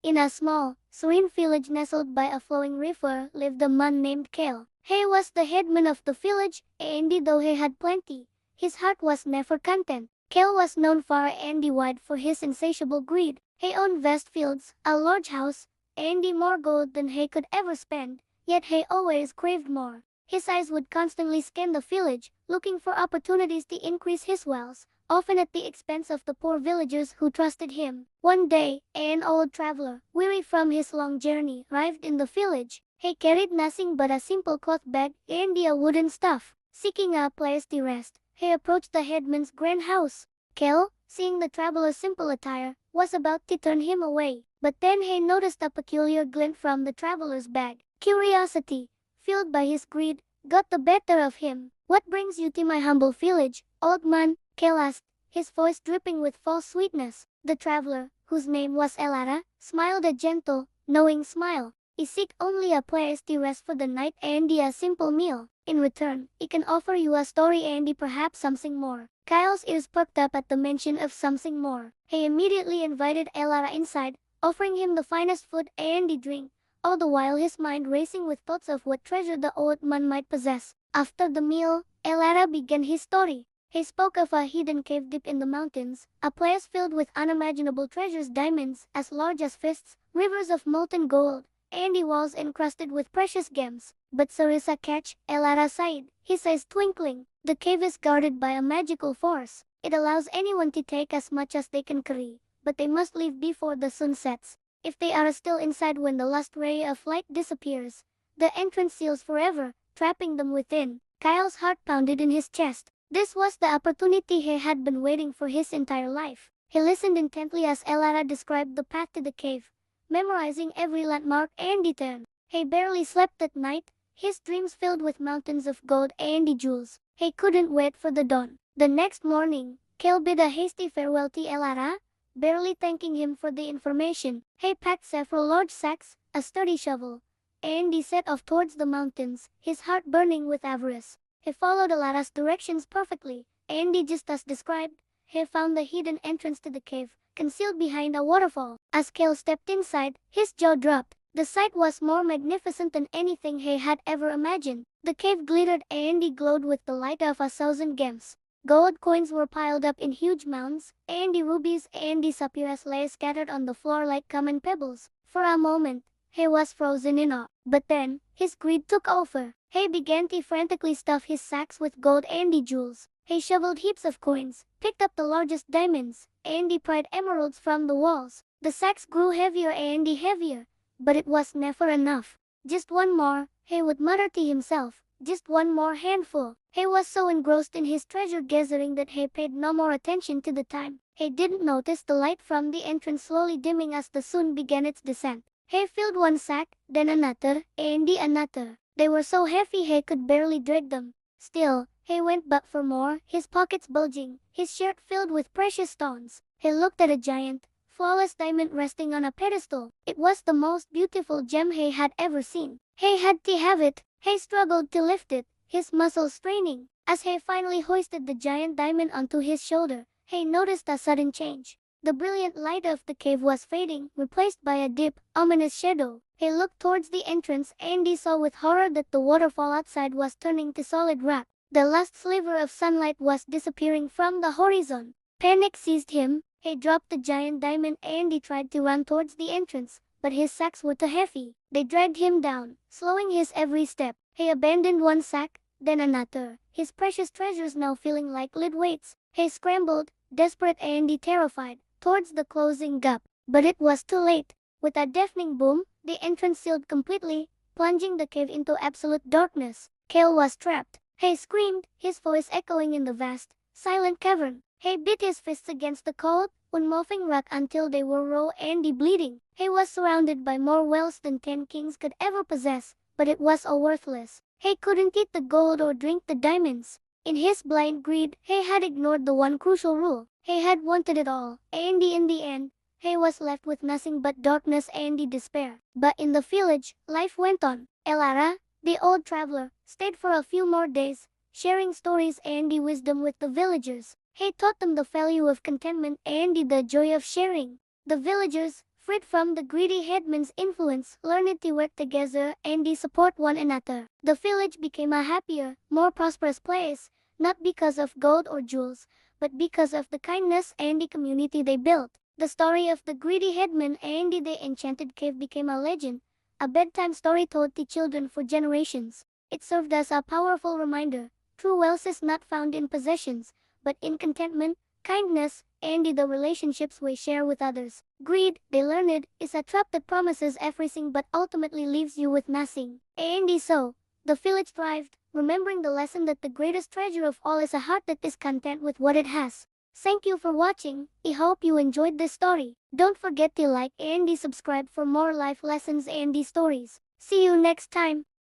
In a small, serene village nestled by a flowing river lived a man named Kale. He was the headman of the village, and though he had plenty, his heart was never content. Kale was known far and wide for his insatiable greed. He owned vast fields, a large house, and more gold than he could ever spend, yet he always craved more. His eyes would constantly scan the village, looking for opportunities to increase his wealth, often at the expense of the poor villagers who trusted him. One day, an old traveler, weary from his long journey, arrived in the village. He carried nothing but a simple cloth bag and a wooden staff. Seeking a place to rest, he approached the headman's grand house. Kel, seeing the traveler's simple attire, was about to turn him away, but then he noticed a peculiar glint from the traveler's bag. Curiosity, fueled by his greed, got the better of him. "What brings you to my humble village, old man?" Kel asked, his voice dripping with false sweetness. The traveler, whose name was Elara, smiled a gentle, knowing smile. "I seek only a place to rest for the night and a simple meal. In return, I can offer you a story and perhaps something more." Kyle's ears perked up at the mention of something more. He immediately invited Elara inside, offering him the finest food and drink, all the while his mind racing with thoughts of what treasure the old man might possess. After the meal, Elara began his story. He spoke of a hidden cave deep in the mountains, a place filled with unimaginable treasures, diamonds as large as fists, rivers of molten gold, and walls encrusted with precious gems. "But there is a catch," Elara sighed, his eyes twinkling. "The cave is guarded by a magical force. It allows anyone to take as much as they can carry, but they must leave before the sun sets. If they are still inside when the last ray of light disappears, the entrance seals forever, trapping them within." Kyle's heart pounded in his chest. This was the opportunity he had been waiting for his entire life. He listened intently as Elara described the path to the cave, memorizing every landmark and detail. He barely slept at night, his dreams filled with mountains of gold and jewels. He couldn't wait for the dawn. The next morning, Kale bid a hasty farewell to Elara, barely thanking him for the information. He packed several large sacks, a sturdy shovel, and he set off towards the mountains, his heart burning with avarice. He followed Elara's directions perfectly, and just as described, he found the hidden entrance to the cave, concealed behind a waterfall. As Kale stepped inside, his jaw dropped. The sight was more magnificent than anything he had ever imagined. The cave glittered and glowed with the light of 1,000 gems. Gold coins were piled up in huge mounds, and rubies and sapphires lay scattered on the floor like common pebbles. For a moment, he was frozen in awe. But then, his greed took over. He began to frantically stuff his sacks with gold and jewels. He shoveled heaps of coins, picked up the largest diamonds, and pried emeralds from the walls. The sacks grew heavier and heavier, but it was never enough. "Just one more," he would mutter to himself. "Just one more handful." He was so engrossed in his treasure gathering that he paid no more attention to the time. He didn't notice the light from the entrance slowly dimming as the sun began its descent. He filled one sack, then another, and another. They were so heavy he could barely drag them. Still, he went back for more, his pockets bulging, his shirt filled with precious stones. He looked at a giant, flawless diamond resting on a pedestal. It was the most beautiful gem he had ever seen. He had to have it. He struggled to lift it, his muscles straining. As he finally hoisted the giant diamond onto his shoulder, he noticed a sudden change. The brilliant light of the cave was fading, replaced by a deep, ominous shadow. He looked towards the entrance and he saw with horror that the waterfall outside was turning to solid rock. The last sliver of sunlight was disappearing from the horizon. Panic seized him. He dropped the giant diamond and he tried to run towards the entrance, but his sacks were too heavy. They dragged him down, slowing his every step. He abandoned one sack, then another, his precious treasures now feeling like lead weights. He scrambled, desperate and terrified, towards the closing gap, but it was too late. With a deafening boom, the entrance sealed completely, plunging the cave into absolute darkness. Kale was trapped. He screamed, his voice echoing in the vast, silent cavern. He beat his fists against the cold, unmoving rock until they were raw and bleeding. He was surrounded by more wealth than 10 kings could ever possess, but it was all worthless. He couldn't eat the gold or drink the diamonds. In his blind greed, he had ignored the one crucial rule. He had wanted it all, and in the end, he was left with nothing but darkness and despair. But in the village, life went on. Elara, the old traveler, stayed for a few more days, sharing stories and wisdom with the villagers. He taught them the value of contentment and the joy of sharing. The villagers, Freed from the greedy headman's influence, learned to work together and they support one another. The village became a happier, more prosperous place, not because of gold or jewels, but because of the kindness and the community they built. The story of the greedy headman and the enchanted cave became a legend, a bedtime story told to children for generations. It served as a powerful reminder. True wealth is not found in possessions, but in contentment, kindness, and in the relationships we share with others. Greed, they learned, is a trap that promises everything but ultimately leaves you with nothing. And so, the village thrived, remembering the lesson that the greatest treasure of all is a heart that is content with what it has. Thank you for watching. I hope you enjoyed this story. Don't forget to like and subscribe for more life lessons and stories. See you next time.